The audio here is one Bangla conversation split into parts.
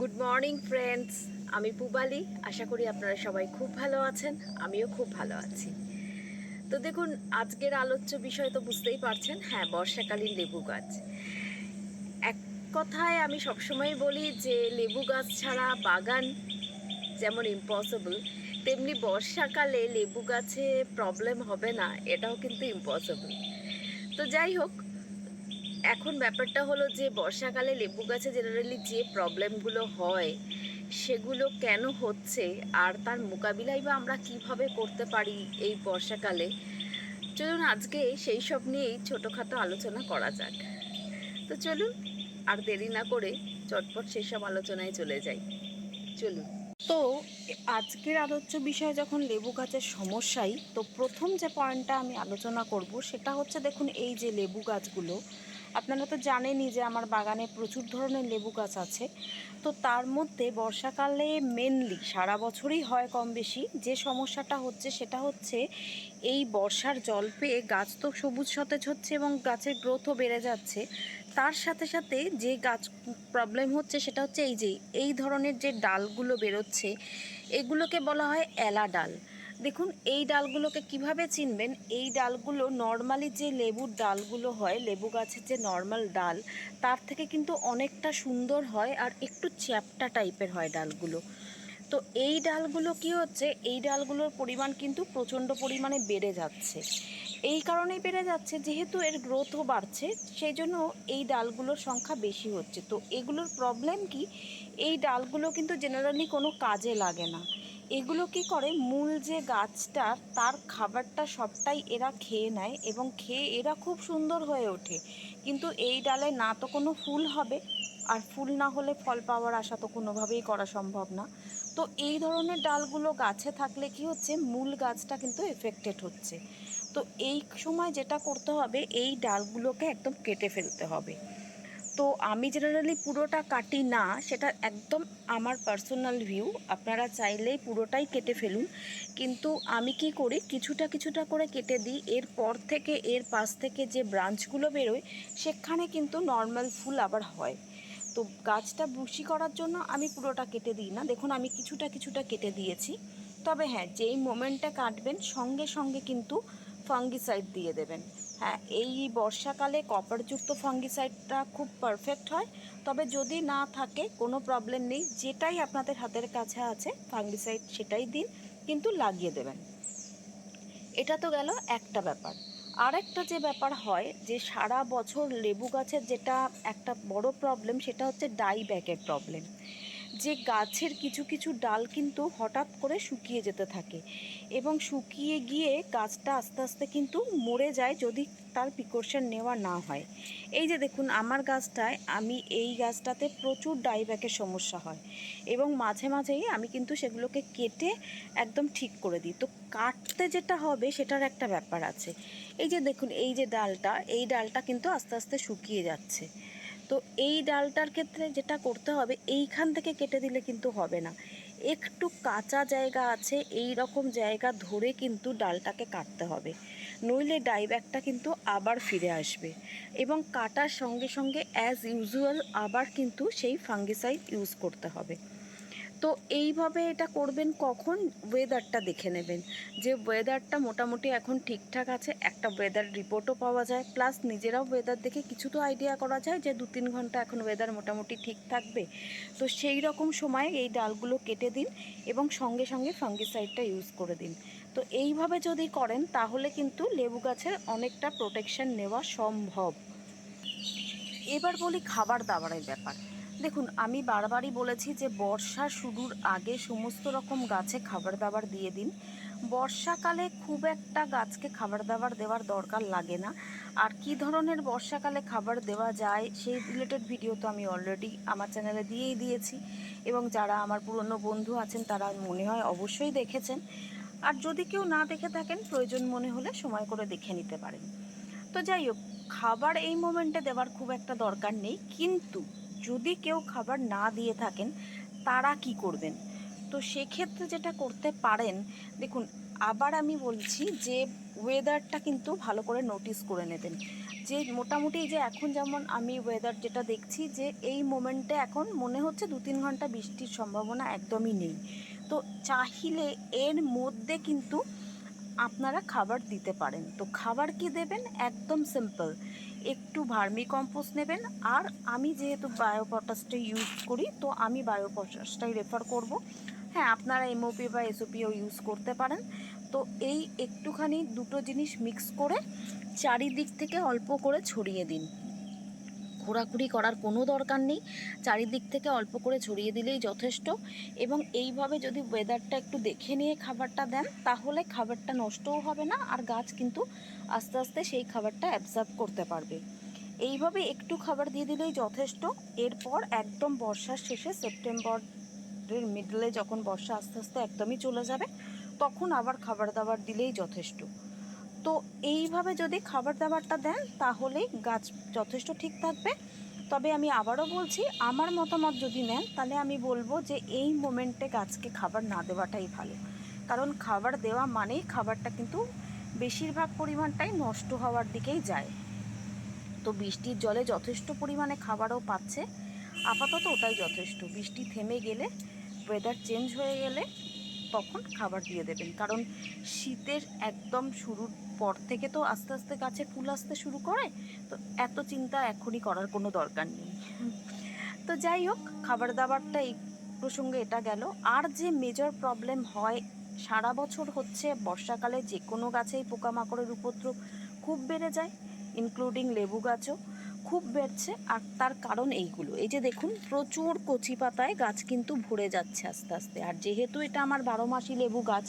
গুড মর্নিং ফ্রেন্ডস, আমি পুবালি। আশা করি আপনারা সবাই খুব ভালো আছেন, আমিও খুব ভালো আছি। তো দেখুন, আজকের আলোচ্য বিষয় তো বুঝতেই পারছেন। হ্যাঁ, বর্ষাকালীন লেবু গাছ। এক কথায় আমি সবসময় বলি যে লেবু গাছ ছাড়া বাগান যেমন ইম্পসিবল, তেমনি বর্ষাকালে লেবু গাছে প্রবলেম হবে না এটাও কিন্তু ইম্পসিবল। তো যাই হোক, এখন ব্যাপারটা হলো যে বর্ষাকালে লেবু গাছে জেনারেলি যে প্রবলেমগুলো হয় সেগুলো কেন হচ্ছে, আর তার মোকাবিলাই বা আমরা কিভাবে করতে পারি এই বর্ষাকালে। চলুন আজকে সেই সব নিয়েই ছোটোখাটো আলোচনা করা যাক। তো চলুন, আর দেরি না করে চটপট সেই সব আলোচনায় চলে যাই। চলুন। তো আজকের আলোচ্য বিষয় যখন লেবু গাছের সমস্যাই, তো প্রথম যে পয়েন্টটা আমি আলোচনা করব সেটা হচ্ছে, দেখুন এই যে লেবু গাছগুলো, আপনারা তো জানেনই যে আমার বাগানে প্রচুর ধরনের লেবু গাছ আছে। তো তার মধ্যে বর্ষাকালে মেনলি সারা বছরই হয় কম বেশি যে সমস্যাটা হচ্ছে সেটা হচ্ছে এই বর্ষার জল পেয়ে গাছ তো সবুজ সতেজ হচ্ছে এবং গাছের গ্রোথও বেড়ে যাচ্ছে। তার সাথে সাথে যে গাছ প্রবলেম হচ্ছে সেটা হচ্ছে এই ধরনের যে ডালগুলো বেরোচ্ছে, এগুলোকে বলা হয় এলা ডাল। দেখুন এই ডালগুলোকে কিভাবে চিনবেন, এই ডালগুলো নর্মালি যে লেবুর ডালগুলো হয়, লেবু গাছের যে নর্মাল ডাল, তার থেকে কিন্তু অনেকটা সুন্দর হয় আর একটু চ্যাপ্টা টাইপের হয় ডালগুলো। তো এই ডালগুলো কি হচ্ছে, এই ডালগুলোর পরিমাণ কিন্তু প্রচণ্ড পরিমাণে বেড়ে যাচ্ছে। এই কারণেই বেড়ে যাচ্ছে যেহেতু এর গ্রোথও বাড়ছে, সেই জন্য এই ডালগুলোর সংখ্যা বেশি হচ্ছে। তো এগুলোর প্রবলেম কি, এই ডালগুলো কিন্তু জেনারেলি কোনো কাজে লাগে না। এগুলো কি করে, মূল যে গাছটা তার খাবারটা সবটাই এরা খেয়ে নেয় এবং খেয়ে এরা খুব সুন্দর হয়ে ওঠে। কিন্তু এই ডালে না তো কোনো ফুল হবে, আর ফুল না হলে ফল পাওয়ার আশা তো কোনোভাবেই করা সম্ভব না। তো এই ধরনের ডালগুলো গাছে থাকলে কি হচ্ছে, মূল গাছটা কিন্তু এফেক্টেড হচ্ছে। তো এই সময় যেটা করতে হবে, এই ডালগুলোকে একদম কেটে ফেলতে হবে। তো আমি জেনারেলি পুরোটা কাটি না, সেটা একদম আমার পার্সোনাল ভিউ। আপনারা চাইলেই পুরোটাই কেটে ফেলুন, কিন্তু আমি কি করি, কিছুটা কিছুটা করে কেটে দিই। এরপর থেকে এর পাশ থেকে যে ব্রাঞ্চগুলো বেরোয় সেখানে কিন্তু নর্মাল ফুল আবার হয়। তো গাছটা বুশি করার জন্য আমি পুরোটা কেটে দিই না। দেখুন আমি কিছুটা কিছুটা কেটে দিয়েছি। তবে হ্যাঁ, যেই মোমেন্টে কাটবেন সঙ্গে সঙ্গে কিন্তু ফাঙ্গিসাইড দিয়ে দেবেন। হ্যাঁ, এই বর্ষাকালে কপারযুক্ত ফাঙ্গিসাইডটা খুব পারফেক্ট হয়। তবে যদি না থাকে কোনো প্রবলেম নেই, যেটাই আপনাদের হাতের কাছে আছে ফাঙ্গিসাইড সেটাই দিন, কিন্তু লাগিয়ে দেবেন। এটা তো গেল একটা ব্যাপার। আরেকটা যে ব্যাপার হয়, যে সারা বছর লেবু গাছের যেটা একটা বড় প্রবলেম সেটা হচ্ছে ডাইব্যাকের প্রবলেম। যে গাছের কিছু কিছু ডাল কিন্তু হঠাৎ করে শুকিয়ে যেতে থাকে এবং শুকিয়ে গিয়ে গাছটা আস্তে আস্তে কিন্তু মরে যায় যদি তার প্রিকশন নেওয়া না হয়। এই যে দেখুন আমার গাছটায়, এই গাছটাতে প্রচুর ডাইব্যাকের সমস্যা হয় এবং মাঝে মাঝেই আমি কিন্তু সেগুলোকে কেটে একদম ঠিক করে দিই। তো কাটতে যেটা হবে সেটার একটা ব্যাপার আছে। এই যে দেখুন এই যে ডালটা, এই ডালটা কিন্তু আস্তে আস্তে শুকিয়ে যাচ্ছে। তো এই ডালটার ক্ষেত্রে যেটা করতে হবে, এইখান থেকে কেটে দিলে কিন্তু হবে না। একটু কাঁচা জায়গা আছে এই রকম জায়গা ধরে কিন্তু ডালটাকে কাটতে হবে, নইলে ডাইব্যাকটা কিন্তু আবার ফিরে আসবে এবং কাটার সঙ্গে সঙ্গে অ্যাজ ইউজুয়াল আবার কিন্তু সেই ফাঙ্গিসাইড ইউজ করতে হবে। তো এইভাবে এটা করবেন কখন, ওয়েদারটা দেখে নেবেন যে ওয়েদারটা মোটামুটি এখন ঠিকঠাক আছে, একটা ওয়েদার রিপোর্টও পাওয়া যায়, প্লাস নিজেরাও ওয়েদার দেখে কিছু তো আইডিয়া করা যায় যে 2-3 ঘন্টা এখন ওয়েদার মোটামুটি ঠিক থাকবে। তো সেই রকম সময়ে এই ডালগুলো কেটে দিন এবং সঙ্গে সঙ্গে ফাঙ্গিসাইডটা ইউজ করে দিন। তো এইভাবে যদি করেন তাহলে কিন্তু লেবু গাছের অনেকটা প্রোটেকশন নেওয়া সম্ভব। এবার বলি খাবার দাবারের ব্যাপার। দেখুন আমি বারবারই বলেছি যে বর্ষা শুরুর আগে সমস্ত রকম গাছে খাবার দাবার দিয়ে দিন। বর্ষাকালে খুব একটা গাছকে খাবার দাবার দেওয়ার দরকার লাগে না। আর কি ধরনের বর্ষাকালে খাবার দেওয়া যায় সেই রিলেটেড ভিডিও তো আমি অলরেডি আমার চ্যানেলে দিয়েই দিয়েছি, এবং যারা আমার পুরনো বন্ধু আছেন তারা মনে হয় অবশ্যই দেখেছেন। আর যদি কেউ না দেখে থাকেন, প্রয়োজন মনে হলে সময় করে দেখে নিতে পারেন। তো যাই হোক, খাবার এই মোমেন্টে দেওয়ার খুব একটা দরকার নেই, কিন্তু যদি কেউ খাবার না দিয়ে থাকেন তারা কি করবেন, তো সেক্ষেত্রে যেটা করতে পারেন, দেখুন আবার আমি বলছি যে ওয়েদারটা কিন্তু ভালো করে নোটিস করে নেবেন, যে মোটামুটি যে এখন যেমন আমি ওয়েদার যেটা দেখছি যে এই মোমেন্টে এখন মনে হচ্ছে 2-3 ঘন্টা বৃষ্টির সম্ভাবনা একদমই নেই। তো চাইলে এর মধ্যে কিন্তু আপনারা খাবার দিতে পারেন। তো খাবার কি দেবেন? একদম সিম্পল, একটু ভার্মি কম্পোস্ট নেবেন। আর আমি যেহেতু বায়োপটাসটা ইউজ করি, তো আমি বায়োপটাসটাই রেফার করব। হ্যাঁ, আপনারা এমওপি বা এসওপিও ইউজ করতে পারেন। তো এই একটুখানি দুটো জিনিস মিক্স করে চারিদিক থেকে অল্প করে ছড়িয়ে দিন। ঘোরাঘুরি করার কোনো দরকার নেই, চারিদিক থেকে অল্প করে ছড়িয়ে দিলেই যথেষ্ট। এবং এইভাবে যদি ওয়েদারটা একটু দেখে নিয়ে খাবারটা দেন, তাহলে খাবারটা নষ্টও হবে না, আর গাছ কিন্তু আস্তে আস্তে সেই খাবারটা অ্যাবজর্ব করতে পারবে। এইভাবে একটু খাবার দিয়ে দিলেই যথেষ্ট। এরপর একদম বর্ষার শেষে সেপ্টেম্বরের মিডলে যখন বর্ষা আস্তে আস্তে একদমই চলে যাবে, তখন আবার খাবার দাবার দিলেই যথেষ্ট। তো এইভাবে যদি খাবার দাবারটা দেন, তাহলেই গাছ যথেষ্ট ঠিক থাকবে। তবে আমি আবারও বলছি, আমার মতামত যদি নেন, তাহলে আমি বলবো যে এই মোমেন্টে গাছকে খাবার না দেওয়াটাই ভালো। কারণ খাবার দেওয়া মানেই খাবারটা কিন্তু বেশিরভাগ পরিমাণটাই নষ্ট হওয়ার দিকেই যায়। তো বৃষ্টির জলে যথেষ্ট পরিমাণে খাবারও পাচ্ছে, আপাতত ওটাই যথেষ্ট। বৃষ্টি থেমে গেলে, ওয়েদার চেঞ্জ হয়ে গেলে তখন খাবার দিয়ে দেবেন। কারণ শীতের একদম শুরুর পর থেকে তো আস্তে আস্তে গাছে ফুল আসতে শুরু করে, তো এত চিন্তা এখনই করার কোনো দরকার নেই। তো যাই হোক, খাবার দাবারটা এই প্রসঙ্গে এটা গেল। আর যে মেজর প্রবলেম হয় সারা বছর হচ্ছে, বর্ষাকালে যে কোনো গাছেই পোকামাকড়ের উপদ্রব খুব বেড়ে যায়, ইনক্লুডিং লেবু গাছও খুব বেড়েছে। আর তার কারণ এইগুলো, এই যে দেখুন প্রচুর কচি পাতায় গাছ কিন্তু ভরে যাচ্ছে আস্তে আস্তে। আর যেহেতু এটা আমার 12 মাসি লেবু গাছ,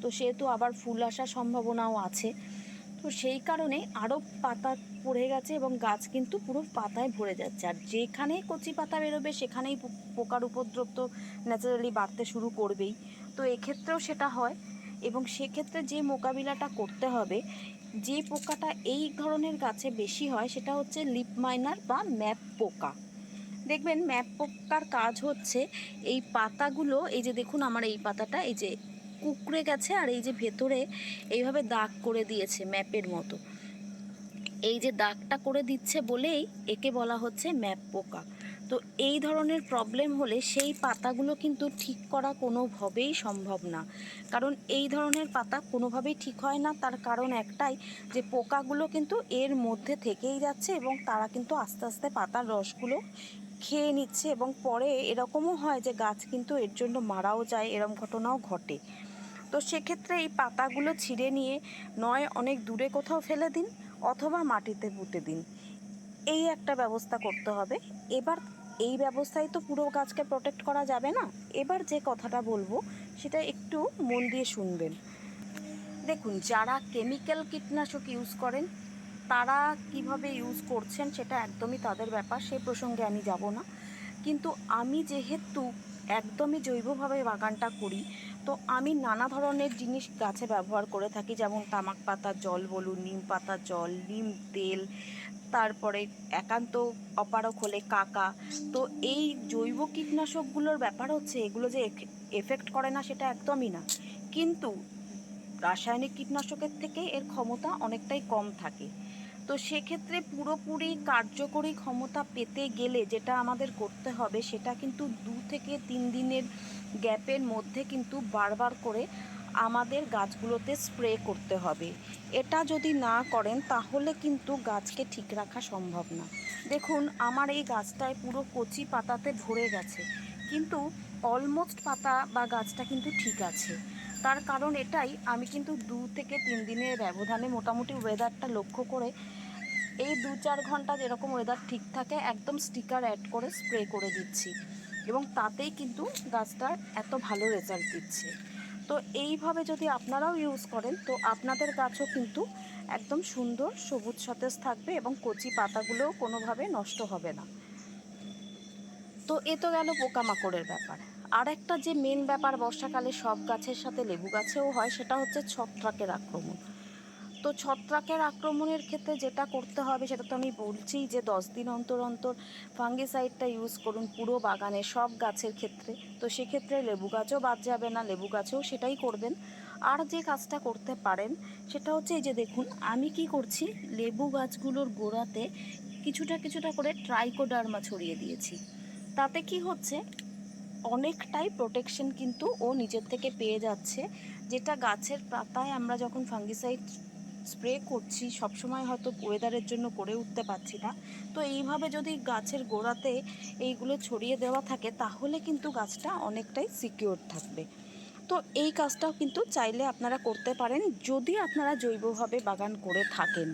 তো সেহেতু আবার ফুল আসার সম্ভাবনাও আছে। তো সেই কারণে আরও পাতা পড়ে গেছে এবং গাছ কিন্তু পুরো পাতায় ভরে যাচ্ছে। আর যেখানেই কচি পাতা বেরোবে সেখানেই পোকার উপদ্রব তো ন্যাচারালি বাড়তে শুরু করবেই। তো এক্ষেত্রেও সেটা হয়। এবং সেক্ষেত্রে যে মোকাবিলাটা করতে হবে, যে পোকাটা এই ধরনের গাছে বেশি হয়, সেটা হচ্ছে লিপ মাইনার বা ম্যাপ পোকা। দেখবেন ম্যাপ পোকার কাজ হচ্ছে এই পাতাগুলো, এই যে দেখুন আমার এই পাতাটা এই যে কুঁকড়ে গেছে, আর এই যে ভেতরে এইভাবে দাগ করে দিয়েছে ম্যাপের মতো, এই যে দাগটা করে দিচ্ছে বলেই একে বলা হচ্ছে ম্যাপ পোকা। তো এই ধরনের প্রবলেম হলে সেই পাতাগুলো কিন্তু ঠিক করা কোনোভাবেই সম্ভব না। কারণ এই ধরনের পাতা কোনোভাবেই ঠিক হয় না, তার কারণ একটাই, যে পোকাগুলো কিন্তু এর মধ্যে থেকেই যাচ্ছে এবং তারা কিন্তু আস্তে আস্তে পাতার রসগুলো খেয়ে নিচ্ছে। এবং পরে এরকমও হয় যে গাছ কিন্তু এর জন্য মারাও যায়, এরকম ঘটনাও ঘটে। তো সেক্ষেত্রে এই পাতাগুলো ছিঁড়ে নিয়ে নয় অনেক দূরে কোথাও ফেলে দিন, অথবা মাটিতে পুঁতে দিন। এই একটা ব্যবস্থা করতে হবে। এবার এই ব্যবস্থায় তো পুরো গাছকে প্রোটেক্ট করা যাবে না। এবার যে কথাটা বলবো সেটা একটু মন দিয়ে শুনবেন। দেখুন, যারা কেমিক্যাল কীটনাশক ইউজ করেন, তারা কিভাবে ইউজ করছেন সেটা একদমই তাদের ব্যাপার, সেই প্রসঙ্গে আমি যাব না। কিন্তু আমি যেহেতু একদমই জৈবভাবে বাগানটা করি, তো আমি নানা ধরনের জিনিস গাছে ব্যবহার করে থাকি, যেমন তামাক পাতার জল বলুন, নিম পাতার জল, নিম তেল, তারপরে একান্ত অপারক হলে কাকা। তো এই জৈব কীটনাশকগুলোর ব্যাপার হচ্ছে, এগুলো যে এফেক্ট করে না সেটা একদমই না, কিন্তু রাসায়নিক কীটনাশকের থেকে এর ক্ষমতা অনেকটাই কম থাকে। তো সেক্ষেত্রে পুরোপুরি কার্যকরী ক্ষমতা পেতে গেলে যেটা আমাদের করতে হবে, সেটা কিন্তু 2 থেকে 3 দিনের গ্যাপের মধ্যে কিন্তু বারবার করে আমাদের গাছগুলোতে স্প্রে করতে হবে। এটা যদি না করেন তাহলে কিন্তু গাছকে ঠিক রাখা সম্ভব না। দেখুন আমার এই গাছটায় পুরো কচি পাতাতে ভরে গেছে, কিন্তু অলমোস্ট পাতা বা গাছটা কিন্তু ঠিক আছে। তার কারণ এটাই, আমি কিন্তু 2 থেকে 3 দিনের ব্যবধানে মোটামুটি ওয়েদারটা লক্ষ্য করে এই 2-4 ঘন্টা যেরকম ওয়েদার ঠিক থাকে একদম স্টিকার অ্যাড করে স্প্রে করে দিচ্ছি, এবং তাতেই কিন্তু গাছটার এত ভালো রেজাল্ট দিচ্ছে। তো এইভাবে যদি আপনারাও ইউজ করেন, তো আপনাদের গাছও কিন্তু একদম সুন্দর সবুজ সতেজ থাকবে এবং কচি পাতাগুলোও কোনোভাবে নষ্ট হবে না। তো এ তো গেল পোকামাকড়ের ব্যাপার। আর একটা যে মেন ব্যাপার বর্ষাকালে সব গাছের সাথে লেবু গাছেও হয়, সেটা হচ্ছে ছত্রাকের আক্রমণ। তো ছত্রাকের আক্রমণের ক্ষেত্রে যেটা করতে হবে সেটা তো আমি বলছি, যে 10 দিন অন্তর অন্তর ফাঙ্গিসাইডটা ইউজ করুন পুরো বাগানে সব গাছের ক্ষেত্রে। তো সেক্ষেত্রে লেবু গাছও বাদ যাবে না, লেবু গাছেও সেটাই করবেন। আর যে কাজটা করতে পারেন সেটা হচ্ছে এই যে দেখুন আমি কি করছি, লেবু গাছগুলোর গোড়াতে কিছুটা কিছুটা করে ট্রাইকোডার্মা ছড়িয়ে দিয়েছি। তাতে কি হচ্ছে, অনেকটাই প্রোটেকশন কিন্তু ও নিজের থেকে পেয়ে যাচ্ছে। যেটা গাছের পাতায় আমরা যখন ফাঙ্গিসাইড স্প্রে করছি সবসময় হয়তো ওয়েদারের জন্য করে উঠতে পারছি না, তো এইভাবে যদি গাছের গোড়াতে এইগুলো ছড়িয়ে দেওয়া থাকে তাহলে কিন্তু গাছটা অনেকটাই সিকিউর থাকবে। তো এই কাজটাও কিন্তু চাইলে আপনারা করতে পারেন যদি আপনারা জৈবভাবে বাগান করে থাকেন।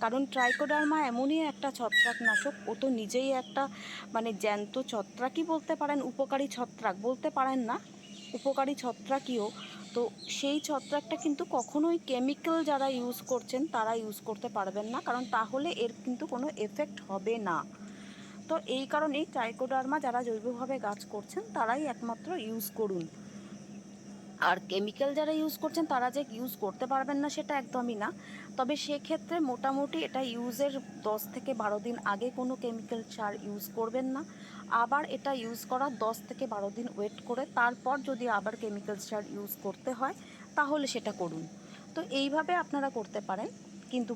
কারণ ট্রাইকোডার্মা এমনই একটা ছত্রাকনাশক, ও তো নিজেই একটা মানে জ্যান্ত ছত্রাকই বলতে পারেন, উপকারী ছত্রাক বলতে পারেন না, উপকারী ছত্রাকইও। তো সেই ছত্রাকটা কিন্তু কখনোই কেমিক্যাল যারা ইউজ করছেন তারা ইউজ করতে পারবেন না, কারণ তাহলে এর কিন্তু কোনো এফেক্ট হবে না। তো এই কারণেই ট্রাইকোডার্মা যারা জৈবভাবে গাছ করছেন তারাই একমাত্র ইউজ করুন। আর কেমিক্যাল যারা ইউজ করছেন তারা যে ইউজ করতে পারবেন না সেটা একদমই না, তবে সেক্ষেত্রে মোটামুটি এটা ইউজের 10 থেকে 12 দিন আগে কোনো কেমিক্যাল সার ইউজ করবেন না। আবার এটা ইউজ করার 10 থেকে 12 দিন ওয়েট করে তারপর যদি আবার কেমিক্যাল সার ইউজ করতে হয় তাহলে সেটা করুন। তো এইভাবে আপনারা করতে পারেন। কিন্তু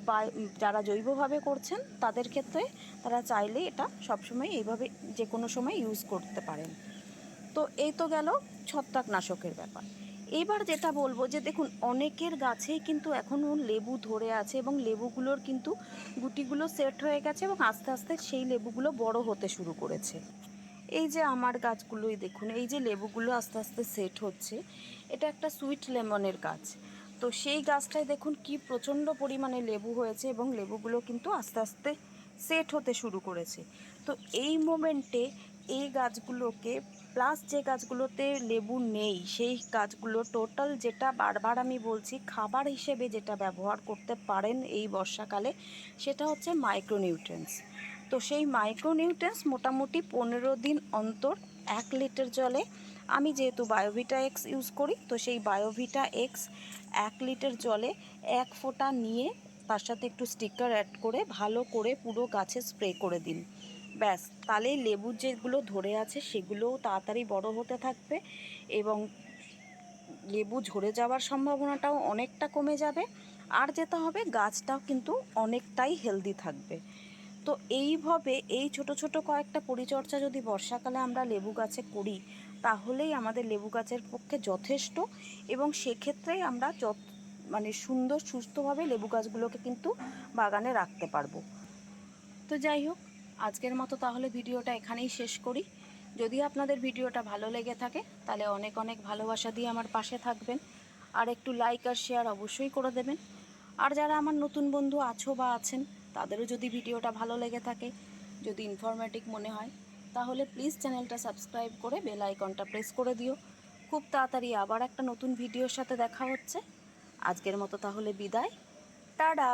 যারা জৈবভাবে করছেন তাদের ক্ষেত্রে তারা চাইলে এটা সবসময় এইভাবে যে কোনো সময় ইউজ করতে পারেন। তো এই তো গেল ছত্রাকনাশকের ব্যাপার। এবার যেটা বলবো যে দেখুন অনেকের গাছেই কিন্তু এখনও লেবু ধরে আছে এবং লেবুগুলোর কিন্তু গুটিগুলো সেট হয়ে গেছে এবং আস্তে আস্তে সেই লেবুগুলো বড় হতে শুরু করেছে। এই যে আমার গাছগুলোই দেখুন, এই যে লেবুগুলো আস্তে আস্তে সেট হচ্ছে, এটা একটা সুইট লেমনের গাছ। তো সেই গাছটায় দেখুন কি প্রচণ্ড পরিমাণে লেবু হয়েছে এবং লেবুগুলো কিন্তু আস্তে আস্তে সেট হতে শুরু করেছে। তো এই মোমেন্টে এই গাছগুলোকে প্লাস যে গাছগুলোতে লেবু নেই সেই গাছগুলো টোটাল, যেটা বারবার আমি বলছি খাবার হিসেবে যেটা ব্যবহার করতে পারেন এই বর্ষাকালে, সেটা হচ্ছে মাইক্রোনিউট্রিয়েন্টস। তো সেই মাইক্রোনিউট্রিয়েন্টস মোটামুটি 15 দিন অন্তর 1 লিটার জলে, আমি যেহেতু বায়োভিটা এক্স ইউজ করি তো সেই বায়োভিটা এক্স 1 লিটার জলে 1 ফোঁটা নিয়ে তার সাথে একটু স্টিকার অ্যাড করে ভালো করে পুরো গাছে স্প্রে করে দিন। ব্যাস, তাহলে লেবু যেগুলো ধরে আছে সেগুলোও তাড়াতাড়ি বড় হতে থাকবে এবং লেবু ঝরে যাওয়ার সম্ভাবনাটাও অনেকটা কমে যাবে। আর যেটা হবে গাছটাও কিন্তু অনেকটাই হেলদি থাকবে। তো এইভাবে এই ছোট ছোট কয়েকটা পরিচর্যা যদি বর্ষাকালে আমরা লেবু গাছে করি তাহলেই আমাদের লেবু গাছের পক্ষে যথেষ্ট, এবং সেক্ষেত্রেই আমরা মানে সুন্দর সুস্থভাবে লেবু গাছগুলোকে কিন্তু বাগানে রাখতে পারবো। তো যাই হোক, আজকের মতো তাহলে ভিডিওটা এখানেই শেষ করি। যদি আপনাদের ভিডিওটা ভালো লেগে থাকে তাহলে অনেক অনেক ভালোবাসা দিয়ে আমার পাশে থাকবেন, আর একটু লাইক আর শেয়ার অবশ্যই করে দেবেন। আর যারা আমার নতুন বন্ধু আছো বা আছেন তাদেরও যদি ভিডিওটা ভালো লেগে থাকে, যদি ইনফরমেটিভ মনে হয়, তাহলে প্লিজ চ্যানেলটা সাবস্ক্রাইব করে বেল আইকনটা প্রেস করে দিও। খুব তাড়াতাড়ি আবার একটা নতুন ভিডিওর সাথে দেখা হচ্ছে। আজকের মতো তাহলে বিদায়, টাটা।